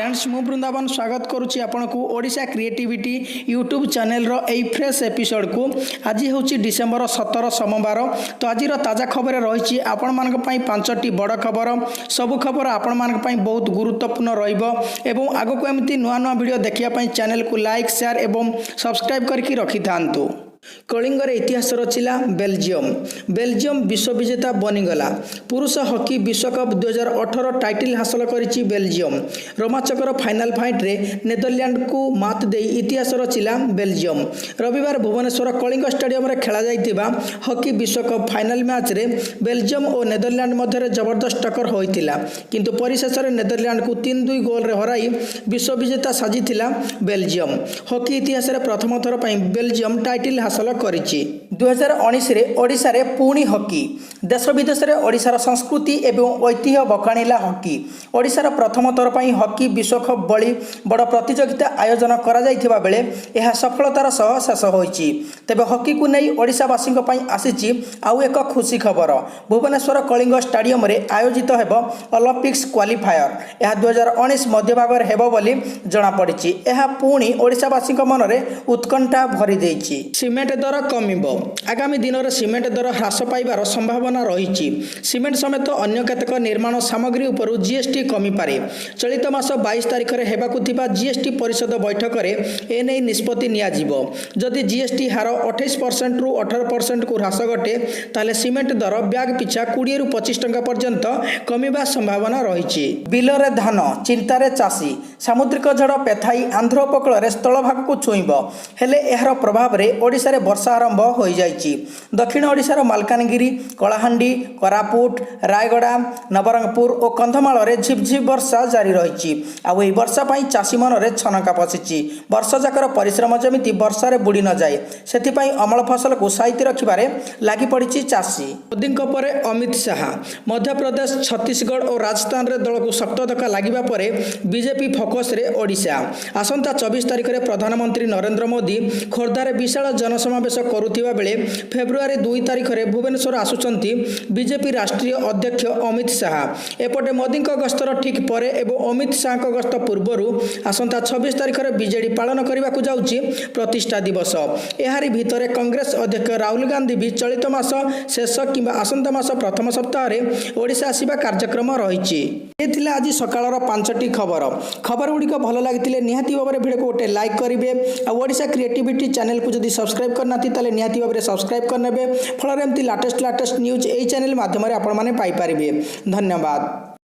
Friends मु वृंदावन स्वागत करुच्ची आपण को ओडिशा क्रिएटिविटी यूट्यूब चैनल रो एई फ्रेश एपिसोड को आज हूँ डिसेम्बर 17 सोमवार। तो आज ताजा खबर रही आपण मान पांचटी बड़ खबर सबु खबर आपण मान बहुत गुरुत्वपूर्ण रहिबो आगो को एमती नुआ नुआ वीडियो देखिया चैनल को लाइक शेयर एवं सब्सक्राइब करके रखि थांतु। कलिंगर इतिहास रचिला बेल्जियम विश्व विजेता बनीगला। पुरुष हॉकी विश्वकप 2018 टाइटल हासिल करिछि बेल्जियम। रोमांचकर फाइनल फाइट रे नेदरलैंड को मात दे इतिहास रचिला बेल्जियम। रविवार भुवनेश्वर कलिंग स्टेडियम रे खेला जाइतिबा हॉकी विश्वकप फाइनल मैच रे बेल्जियम और नेदरलैंड मध्य जबरदस्त टक्कर होइतिला, किंतु परिशेष रे नेदरलैंड को 3-2 गोल रे हराई विश्व विजेता साजिथिला बेल्जियम। हॉकी इतिहास रे प्रथम थर पई बेल्जियम टाइटल हासिल करिछि। 2019 रे ओडिशा रे पुणी हॉकी देश विदेश रे ओडिशार संस्कृति एवं ऐतिह्य बखाणिला हॉकी। ओडिशार प्रथम थर पई हॉकी विश्वकप बड़ी बड़ प्रतियोगिता आयोजन करा जाइथिबा बेले यह सफलतार सह शेष होइछि। तेबे हॉकी को नै ओडिशावासी पई आसीछि आउ एक खुशी खबर। भुवनेश्वर कलिंग स्टेडियम रे आयोजित हेबो ओलंपिक्स क्वालिफायर। यह 2019 मध्य भाग रे हेबो बोली जणा पड़िछि। यह पुणी ओडिशावासी मन रे उत्कंठा भरि दैछि। सीमेंट दर कमिबो। आगामी दिन में सीमेंट दर ह्रास पाइबार संभावना रही। सीमेंट समेत अन्य केतक निर्माण सामग्री उपर जीएसटी कमी पारे। चलित मास 22 तारिख में हेबाकु थिबा जीएसटी परिषद बैठक में एने निष्पत्ति नियाजिबो। जदि जीएसटी हार 28% रु 18% को ह्रास घटे ताले सीमेंट दर ब्याग पिछा 20 रु 25 टंका पर्यंत कमिबा संभावना रही। बिलरे धान चिंतारे चाषी। सामुद्रिक झड़ पेथाई आंध्र उपकूल में स्थलभाग को छुईब हेले एहार प्रभाव रे ओडिशा रे वर्षा आरंभ हो जाइछि। दक्षिण ओडिशार मालकानगिरी, कलाहांडी, कोरापुट, रायगड़ा, नवरंगपुर और कंधमाल रे झिपझिप वर्षा जारी रही। आउ एही वर्षा पई चाषी मन रे छनका पसिछि। वर्ष जाकर परिश्रम जमिति वर्षा रे बुड़ी न जाए सेथिपई अमल फसल को साइति रखिबारे लागि पड़िछि चाषी। मोदी परे अमित शाह। मध्य प्रदेश, छत्तीसगढ़ और राजस्थान रे दल को शक्त धक्का लागिबा परे बीजेपी फोकस रे ओडिशा। आसंता 24 तारिख रे प्रधानमंत्री नरेंद्र मोदी खोर्धारे विशाल जनसमावेश करुथिबा बेले फेब्रुआरी 2 तारिख रे भुवनेश्वर आसुचंती बीजेपी राष्ट्रीय अध्यक्ष अमित शाह। एपटे मोदी गस्तर ठीक परे एवं अमित शाह गस्त पूर्व आसंता 26 तारिख रे बीजेडी पालन करने को जाउछि प्रतिष्ठा दिवस। एहारी भितरे कांग्रेस अध्यक्ष राहुल गांधी भी चलित मास शेष किंबा आसंता मास प्रथम सप्ताह रे ओडिशा आसीबा कार्यक्रम रहिछि। ए थिला आज सकाळर 5टी खबर गुड़िक भल लगी निहाती भाव में भिडियो को गोटे लाइक करेंगे। ओडिशा क्रिएटिविटी चैनल को जदि सब्सक्राइब करना ताले निहाती भाव में सब्सक्राइब करने फल एमती लाटेस्ट न्यूज यही चैनल माध्यम आपण मैंने पाइपर। धन्यवाद।